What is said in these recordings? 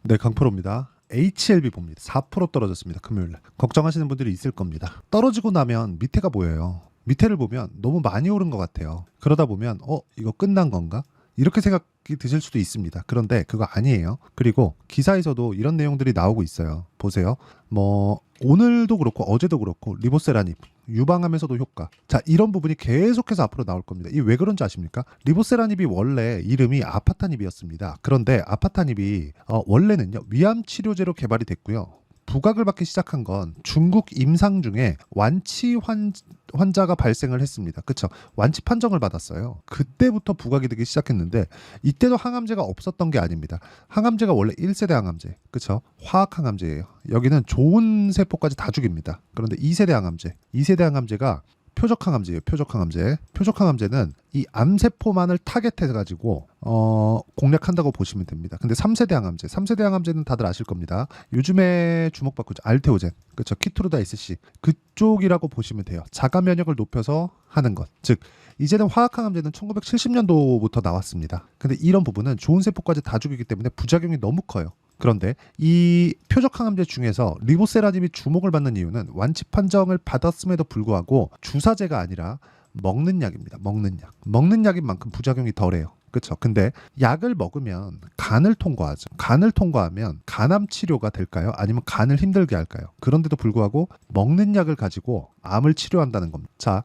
네, 강프로입니다. HLB 봅니다. 4% 떨어졌습니다. 금요일날. 걱정하시는 분들이 있을 겁니다. 떨어지고 나면 밑에가 보여요. 밑에를 보면 너무 많이 오른 것 같아요. 그러다 보면 이거 끝난 건가? 이렇게 생각이 드실 수도 있습니다. 그런데 그거 아니에요. 그리고 기사에서도 이런 내용들이 나오고 있어요. 보세요. 오늘도 그렇고 어제도 그렇고 리보세라닙 유방암에서도 효과. 자, 이런 부분이 계속해서 앞으로 나올 겁니다. 이 왜 그런지 아십니까? 리보세라닙이 원래 이름이 아파타닙이었습니다. 그런데 아파타닙이 원래는요 위암 치료제로 개발이 됐고요. 부각을 받기 시작한 건 중국 임상 중에 완치 환자가 발생을 했습니다. 그쵸? 완치 판정을 받았어요. 그때부터 부각이 되기 시작했는데 이때도 항암제가 없었던 게 아닙니다. 항암제가 원래 1세대 항암제, 그쵸? 화학 항암제예요. 여기는 좋은 세포까지 다 죽입니다. 그런데 2세대 항암제가 표적 항암제예요. 표적 항암제는 이 암세포만을 타겟해가지고 공략한다고 보시면 됩니다. 근데 3세대 항암제는 다들 아실 겁니다. 요즘에 주목받고 있죠. 알테오젠, 그렇죠? 키트루다 SC 그쪽이라고 보시면 돼요. 자가 면역을 높여서 하는 것. 즉 이제는 화학 항암제는 1970년도부터 나왔습니다. 근데 이런 부분은 좋은 세포까지 다 죽이기 때문에 부작용이 너무 커요. 그런데 이 표적 항암제 중에서 리보세라닙이 주목을 받는 이유는 완치 판정을 받았음에도 불구하고 주사제가 아니라 먹는 약입니다. 먹는 약인 만큼 부작용이 덜해요. 그렇죠? 근데 약을 먹으면 간을 통과하죠. 간을 통과하면 간암 치료가 될까요? 아니면 간을 힘들게 할까요? 그런데도 불구하고 먹는 약을 가지고 암을 치료한다는 겁니다. 자,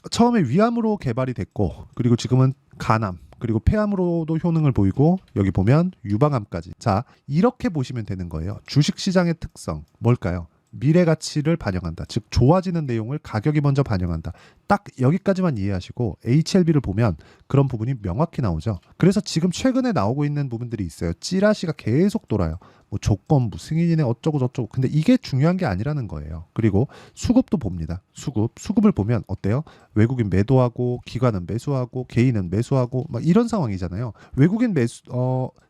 처음에 위암으로 개발이 됐고 그리고 지금은 간암 그리고 폐암으로도 효능을 보이고 여기 보면 유방암까지. 자, 이렇게 보시면 되는 거예요. 주식시장의 특성 뭘까요? 미래 가치를 반영한다. 즉 좋아지는 내용을 가격이 먼저 반영한다. 딱 여기까지만 이해하시고 HLB를 보면 그런 부분이 명확히 나오죠. 그래서 지금 최근에 나오고 있는 부분들이 있어요. 찌라시가 계속 돌아요. 뭐 조건부, 승인이네 어쩌고 저쩌고. 근데 이게 중요한 게 아니라는 거예요. 그리고 수급도 봅니다. 수급을 보면 어때요? 외국인 매도하고 기관은 매수하고 개인은 매수하고 막 이런 상황이잖아요. 외국인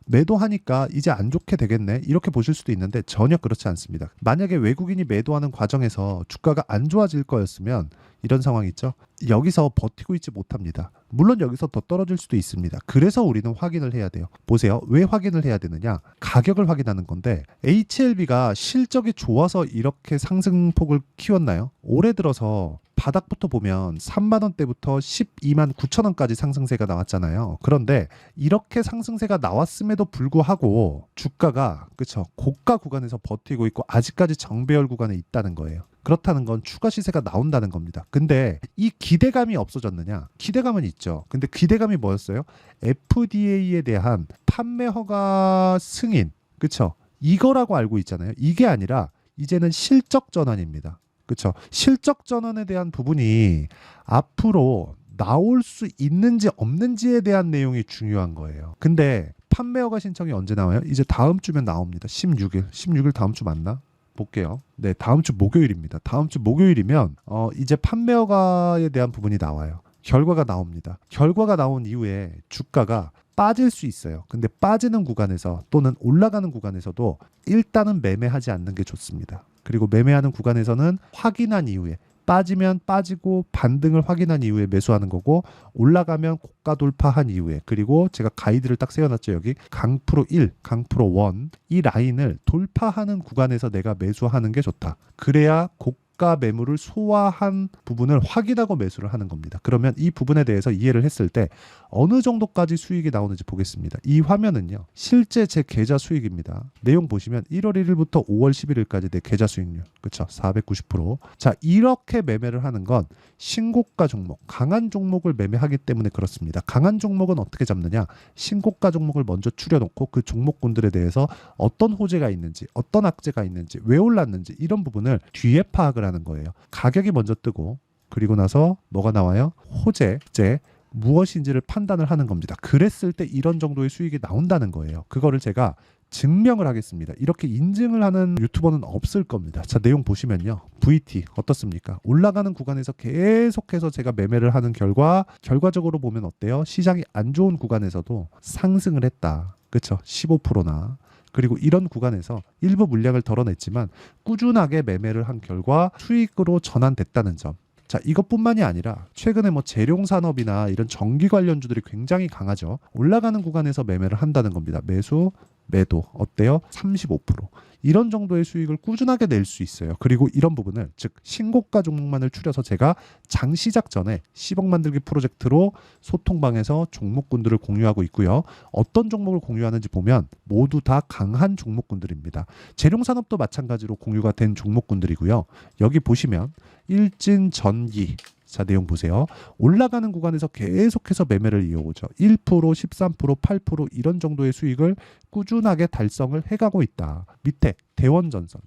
매도하니까 이제 안 좋게 되겠네 이렇게 보실 수도 있는데 전혀 그렇지 않습니다. 만약에 외국인이 매도하는 과정에서 주가가 안 좋아질 거였으면 이런 상황이 있죠. 여기서 버티고 있지 못합니다. 물론 여기서 더 떨어질 수도 있습니다. 그래서 우리는 확인을 해야 돼요. 보세요. 왜 확인을 해야 되느냐? 가격을 확인하는 건데 HLB가 실적이 좋아서 이렇게 상승폭을 키웠나요? 올해 들어서 바닥부터 보면 3만 원대부터 12만 9천 원까지 상승세가 나왔잖아요. 그런데 이렇게 상승세가 나왔음에도 불구하고 주가가 그쵸 고가 구간에서 버티고 있고 아직까지 정배열 구간에 있다는 거예요. 그렇다는 건 추가 시세가 나온다는 겁니다. 근데 이 기대감이 없어졌느냐? 기대감은 있죠. 근데 기대감이 뭐였어요? FDA에 대한 판매 허가 승인, 그쵸? 이거라고 알고 있잖아요. 이게 아니라 이제는 실적 전환입니다. 그쵸? 실적 전환에 대한 부분이 앞으로 나올 수 있는지 없는지에 대한 내용이 중요한 거예요. 근데 판매 허가 신청이 언제 나와요? 이제 다음 주면 나옵니다. 16일 다음 주 맞나? 볼게요. 네, 다음 주 목요일입니다. 다음 주 목요일이면 이제 판매 허가에 대한 부분이 나와요. 결과가 나옵니다. 결과가 나온 이후에 주가가 빠질 수 있어요. 근데 빠지는 구간에서 또는 올라가는 구간에서도 일단은 매매하지 않는 게 좋습니다. 그리고 매매하는 구간에서는 확인한 이후에 빠지면 빠지고 반등을 확인한 이후에 매수하는 거고 올라가면 고가 돌파한 이후에 그리고 제가 가이드를 딱 세워놨죠. 여기 강프로 1, 강프로 1 이 라인을 돌파하는 구간에서 내가 매수하는 게 좋다. 그래야 고가 매물을 소화한 부분을 확인하고 매수를 하는 겁니다. 그러면 이 부분에 대해서 이해를 했을 때 어느 정도까지 수익이 나오는지 보겠습니다. 이 화면은요. 실제 제 계좌 수익입니다. 내용 보시면 1월 1일부터 5월 11일까지 내 계좌 수익률. 그렇죠? 490%. 자, 이렇게 매매를 하는 건 신고가 종목, 강한 종목을 매매하기 때문에 그렇습니다. 강한 종목은 어떻게 잡느냐? 신고가 종목을 먼저 추려놓고 그 종목군들에 대해서 어떤 호재가 있는지, 어떤 악재가 있는지, 왜 올랐는지 이런 부분을 뒤에 파악을 하는 거예요. 가격이 먼저 뜨고 그리고 나서 뭐가 나와요? 호재, 무엇인지를 판단을 하는 겁니다. 그랬을 때 이런 정도의 수익이 나온다는 거예요. 그거를 제가 증명을 하겠습니다. 이렇게 인증을 하는 유튜버는 없을 겁니다. 자, 내용 보시면요. VT 어떻습니까? 올라가는 구간에서 계속해서 제가 매매를 하는 결과적으로 보면 어때요? 시장이 안 좋은 구간에서도 상승을 했다. 그렇죠? 15%나. 그리고 이런 구간에서 일부 물량을 덜어냈지만 꾸준하게 매매를 한 결과 수익으로 전환됐다는 점. 자, 이것뿐만이 아니라 최근에 뭐 재룡산업이나 이런 전기 관련주들이 굉장히 강하죠. 올라가는 구간에서 매매를 한다는 겁니다. 매수, 매도 어때요? 35%. 이런 정도의 수익을 꾸준하게 낼 수 있어요. 그리고 이런 부분을 즉 신고가 종목만을 추려서 제가 장 시작 전에 10억 만들기 프로젝트로 소통방에서 종목군들을 공유하고 있고요. 어떤 종목을 공유하는지 보면 모두 다 강한 종목군들입니다. 재룡산업도 마찬가지로 공유가 된 종목군들이고요. 여기 보시면 일진전기 자, 내용 보세요. 올라가는 구간에서 계속해서 매매를 이어오죠. 1%, 13%, 8% 이런 정도의 수익을 꾸준하게 달성을 해가고 있다. 밑에 대원전선,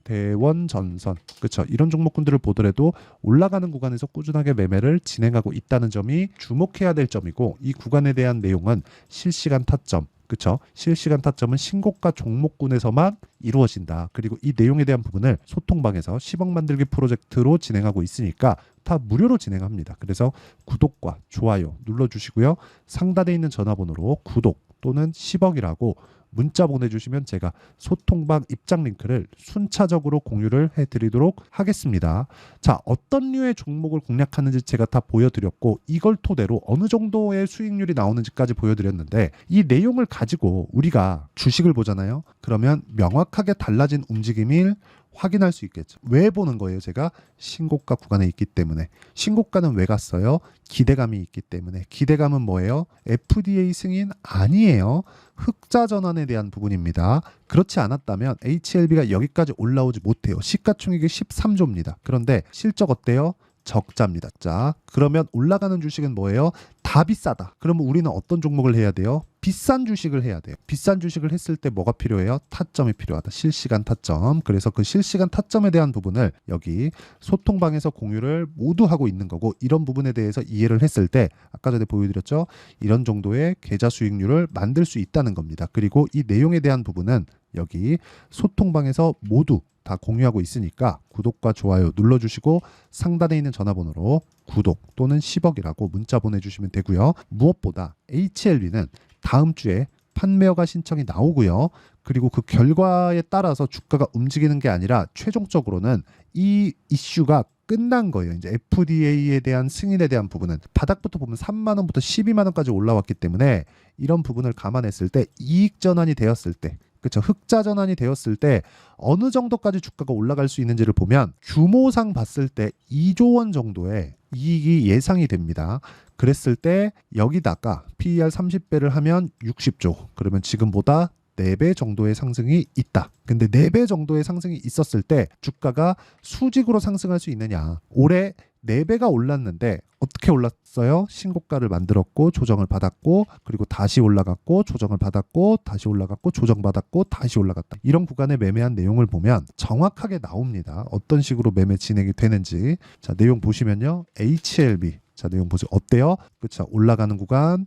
그렇죠. 이런 종목군들을 보더라도 올라가는 구간에서 꾸준하게 매매를 진행하고 있다는 점이 주목해야 될 점이고 이 구간에 대한 내용은 실시간 타점, 그렇죠. 실시간 타점은 신고가 종목군에서만 이루어진다. 그리고 이 내용에 대한 부분을 소통방에서 10억 만들기 프로젝트로 진행하고 있으니까 다 무료로 진행합니다. 그래서 구독과 좋아요 눌러주시고요. 상단에 있는 전화번호로 구독 또는 10억이라고 문자 보내주시면 제가 소통방 입장 링크를 순차적으로 공유를 해드리도록 하겠습니다. 자, 어떤 류의 종목을 공략하는지 제가 다 보여드렸고 이걸 토대로 어느 정도의 수익률이 나오는지까지 보여드렸는데 이 내용을 가지고 우리가 주식을 보잖아요. 그러면 명확하게 달라진 움직임을 확인할 수 있겠죠. 왜 보는 거예요? 제가 신고가 구간에 있기 때문에. 신고가는 왜 갔어요? 기대감이 있기 때문에. 기대감은 뭐예요? FDA 승인 아니에요. 흑자 전환에 대한 부분입니다. 그렇지 않았다면 HLB가 여기까지 올라오지 못해요. 시가총액이 13조입니다. 그런데 실적 어때요? 적자입니다. 자, 그러면 올라가는 주식은 뭐예요? 다 비싸다. 그러면 우리는 어떤 종목을 해야 돼요? 비싼 주식을 해야 돼요. 비싼 주식을 했을 때 뭐가 필요해요? 타점이 필요하다. 실시간 타점. 그래서 그 실시간 타점에 대한 부분을 여기 소통방에서 공유를 모두 하고 있는 거고 이런 부분에 대해서 이해를 했을 때 아까 전에 보여드렸죠? 이런 정도의 계좌 수익률을 만들 수 있다는 겁니다. 그리고 이 내용에 대한 부분은 여기 소통방에서 모두 다 공유하고 있으니까 구독과 좋아요 눌러주시고 상단에 있는 전화번호로 구독 또는 10억이라고 문자 보내주시면 되고요. 무엇보다 HLB는 다음 주에 판매허가 신청이 나오고요. 그리고 그 결과에 따라서 주가가 움직이는 게 아니라 최종적으로는 이 이슈가 끝난 거예요. 이제 FDA에 대한 승인에 대한 부분은 바닥부터 보면 3만 원부터 12만 원까지 올라왔기 때문에 이런 부분을 감안했을 때 이익 전환이 되었을 때 그렇죠. 흑자 전환이 되었을 때 어느 정도까지 주가가 올라갈 수 있는지를 보면 규모상 봤을 때 2조 원 정도의 이익이 예상이 됩니다. 그랬을 때 여기다가 PER 30배를 하면 60조. 그러면 지금보다 4배 정도의 상승이 있다. 근데 4배 정도의 상승이 있었을 때 주가가 수직으로 상승할 수 있느냐. 올해 4배가 올랐는데 어떻게 올랐어요? 신고가를 만들었고 조정을 받았고 그리고 다시 올라갔고 조정을 받았고 다시 올라갔고 조정받았고 다시 올라갔다. 이런 구간에 매매한 내용을 보면 정확하게 나옵니다. 어떤 식으로 매매 진행이 되는지. 자, 내용 보시면요. HLB. 자, 내용 보세요. 어때요? 그쵸? 올라가는 구간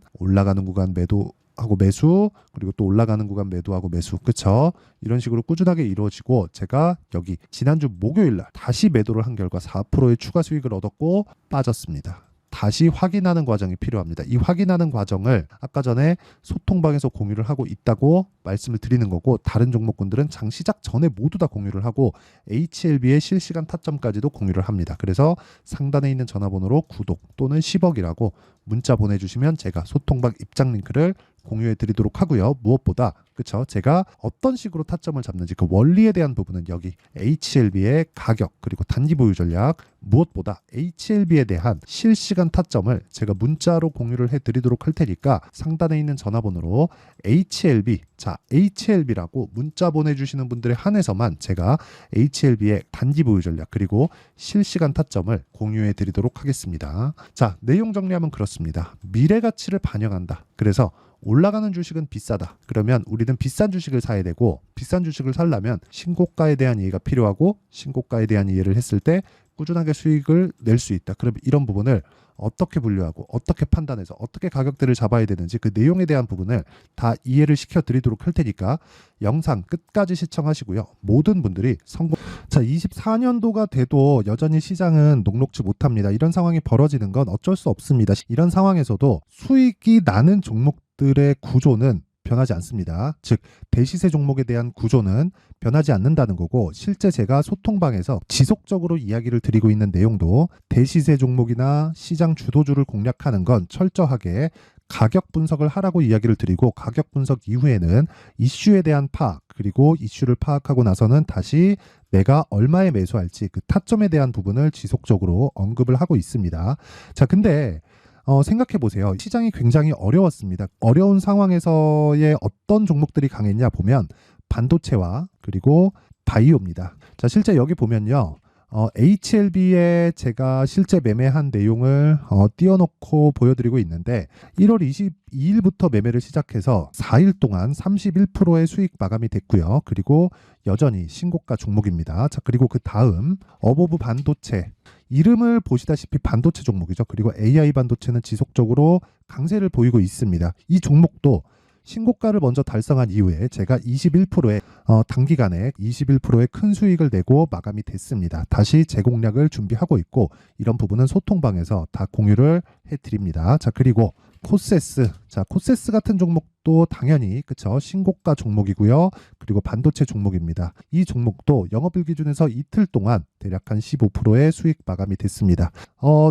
매도 하고 매수 그리고 또 올라가는 구간 매도하고 매수 그쵸 이런 식으로 꾸준하게 이루어지고 제가 여기 지난주 목요일날 다시 매도를 한 결과 4%의 추가 수익을 얻었고 빠졌습니다. 다시 확인하는 과정이 필요합니다. 이 확인하는 과정을 아까 전에 소통방에서 공유를 하고 있다고 말씀을 드리는 거고 다른 종목군들은 장 시작 전에 모두 다 공유를 하고 HLB의 실시간 타점까지도 공유를 합니다. 그래서 상단에 있는 전화번호로 구독 또는 10억이라고 문자 보내주시면 제가 소통방 입장 링크를 공유해 드리도록 하고요. 무엇보다 그쵸? 제가 어떤 식으로 타점을 잡는지 그 원리에 대한 부분은 여기 HLB의 가격 그리고 단기 보유 전략 무엇보다 HLB에 대한 실시간 타점을 제가 문자로 공유를 해드리도록 할 테니까 상단에 있는 전화번호로 HLB 자 HLB라고 문자 보내주시는 분들에 한해서만 제가 HLB의 단기 보유 전략 그리고 실시간 타점을 공유해 드리도록 하겠습니다. 자 내용 정리하면 그렇습니다. 미래 가치를 반영한다. 그래서 올라가는 주식은 비싸다. 그러면 우리는 비싼 주식을 사야 되고 비싼 주식을 사려면 신고가에 대한 이해가 필요하고 신고가에 대한 이해를 했을 때 꾸준하게 수익을 낼 수 있다. 그럼 이런 부분을 어떻게 분류하고 어떻게 판단해서 어떻게 가격대를 잡아야 되는지 그 내용에 대한 부분을 다 이해를 시켜드리도록 할 테니까 영상 끝까지 시청하시고요. 모든 분들이 성공. 자, 24년도가 돼도 여전히 시장은 녹록지 못합니다. 이런 상황이 벌어지는 건 어쩔 수 없습니다. 이런 상황에서도 수익이 나는 종목들의 구조는 변하지 않습니다. 즉 대시세 종목에 대한 구조는 변하지 않는다는 거고 실제 제가 소통방에서 지속적으로 이야기를 드리고 있는 내용도 대시세 종목이나 시장 주도주를 공략하는 건 철저하게 가격 분석을 하라고 이야기를 드리고 가격 분석 이후에는 이슈에 대한 파악 그리고 이슈를 파악하고 나서는 다시 내가 얼마에 매수할지 그 타점에 대한 부분을 지속적으로 언급을 하고 있습니다. 자, 근데 생각해 보세요. 시장이 굉장히 어려웠습니다. 어려운 상황에서의 어떤 종목들이 강했냐 보면 반도체와 그리고 바이오입니다. 자, 실제 여기 보면요. HLB에 제가 실제 매매한 내용을 띄워놓고 보여드리고 있는데 1월 22일부터 매매를 시작해서 4일 동안 31%의 수익 마감이 됐고요. 그리고 여전히 신고가 종목입니다. 자, 그리고 그 다음 어보브 반도체 이름을 보시다시피 반도체 종목이죠. 그리고 AI 반도체는 지속적으로 강세를 보이고 있습니다. 이 종목도 신고가를 먼저 달성한 이후에 제가 21%의 단기간에 21%의 큰 수익을 내고 마감이 됐습니다. 다시 재공략을 준비하고 있고 이런 부분은 소통방에서 다 공유를 해드립니다. 자, 그리고 코세스. 자, 코세스 같은 종목도 당연히 그쵸 신고가 종목이고요. 그리고 반도체 종목입니다. 이 종목도 영업일 기준에서 이틀 동안 대략 한 15%의 수익 마감이 됐습니다.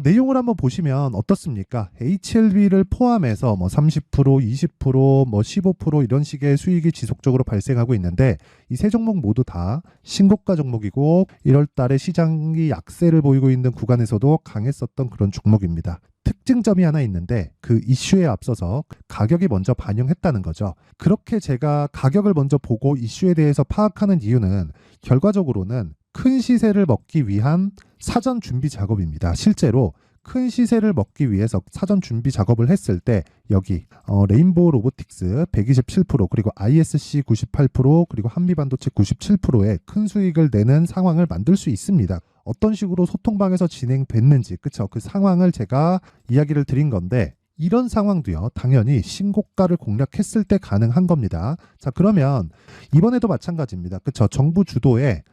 내용을 한번 보시면 어떻습니까? HLB를 포함해서 뭐 30%, 20%, 뭐 15% 이런 식의 수익이 지속적으로 발생하고 있는데 이 세 종목 모두 다 신고가 종목이고 1월 달에 시장이 약세를 보이고 있는 구간에서도 강했었던 그런 종목입니다. 특징점이 하나 있는데 그 이슈에 앞서서 가격이 먼저 반영했다는 거죠. 그렇게 제가 가격을 먼저 보고 이슈에 대해서 파악하는 이유는 결과적으로는 큰 시세를 먹기 위한 사전 준비 작업입니다. 실제로 큰 시세를 먹기 위해서 사전 준비 작업을 했을 때 여기 레인보우 로보틱스 127% 그리고 ISC 98% 그리고 한미반도체 97%의 큰 수익을 내는 상황을 만들 수 있습니다. 어떤 식으로 소통방에서 진행됐는지 그쵸 그 상황을 제가 이야기를 드린 건데 이런 상황도요 당연히 신고가를 공략했을 때 가능한 겁니다. 자, 그러면 이번에도 마찬가지입니다. 그쵸 정부 주도의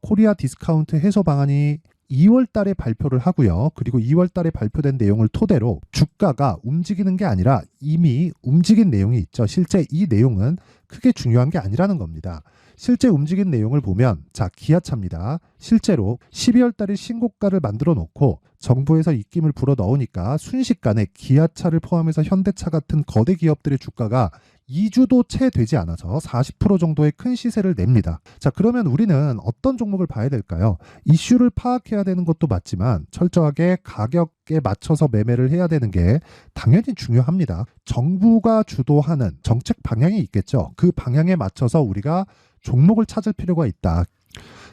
코리아 디스카운트 해소 방안이 2월 달에 발표를 하고요. 그리고 2월 달에 발표된 내용을 토대로 주가가 움직이는 게 아니라 이미 움직인 내용이 있죠. 실제 이 내용은 크게 중요한 게 아니라는 겁니다. 실제 움직인 내용을 보면 자, 기아차입니다. 실제로 12월 달에 신고가를 만들어 놓고 정부에서 입김을 불어 넣으니까 순식간에 기아차를 포함해서 현대차 같은 거대 기업들의 주가가 2주도 채 되지 않아서 40% 정도의 큰 시세를 냅니다. 자, 그러면 우리는 어떤 종목을 봐야 될까요? 이슈를 파악해야 되는 것도 맞지만 철저하게 가격에 맞춰서 매매를 해야 되는 게 당연히 중요합니다. 정부가 주도하는 정책 방향이 있겠죠. 그 방향에 맞춰서 우리가 종목을 찾을 필요가 있다.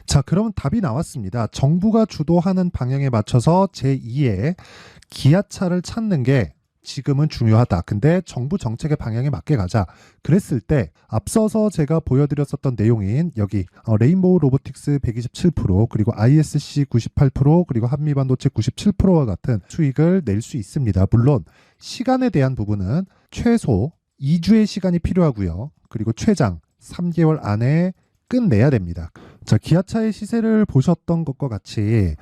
자, 그러면 답이 나왔습니다. 정부가 주도하는 방향에 맞춰서 제2의 기아차를 찾는 게 지금은 중요하다. 근데 정부 정책의 방향에 맞게 가자. 그랬을 때 앞서서 제가 보여드렸었던 내용인 여기 레인보우 로보틱스 127% 그리고 ISC 98% 그리고 한미반도체 97%와 같은 수익을 낼 수 있습니다. 물론 시간에 대한 부분은 최소 2주의 시간이 필요하고요. 그리고 최장 3개월 안에 끝내야 됩니다. 자, 기아차의 시세를 보셨던 것과 같이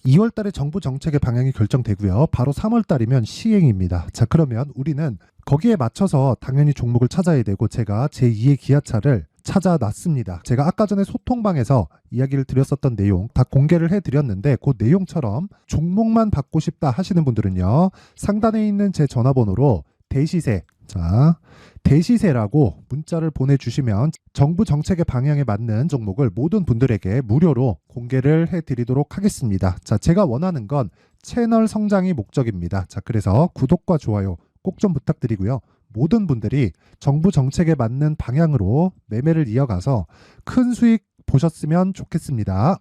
2월 달에 정부 정책의 방향이 결정되고요. 바로 3월 달이면 시행입니다. 자, 그러면 우리는 거기에 맞춰서 당연히 종목을 찾아야 되고 제가 제2의 기아차를 찾아놨습니다. 제가 아까 전에 소통방에서 이야기를 드렸었던 내용 다 공개를 해드렸는데 그 내용처럼 종목만 받고 싶다 하시는 분들은요. 상단에 있는 제 전화번호로 대시세 자, 대시세라고 문자를 보내주시면 정부 정책의 방향에 맞는 종목을 모든 분들에게 무료로 공개를 해드리도록 하겠습니다. 자, 제가 원하는 건 채널 성장이 목적입니다. 자, 그래서 구독과 좋아요 꼭 좀 부탁드리고요. 모든 분들이 정부 정책에 맞는 방향으로 매매를 이어가서 큰 수익 보셨으면 좋겠습니다.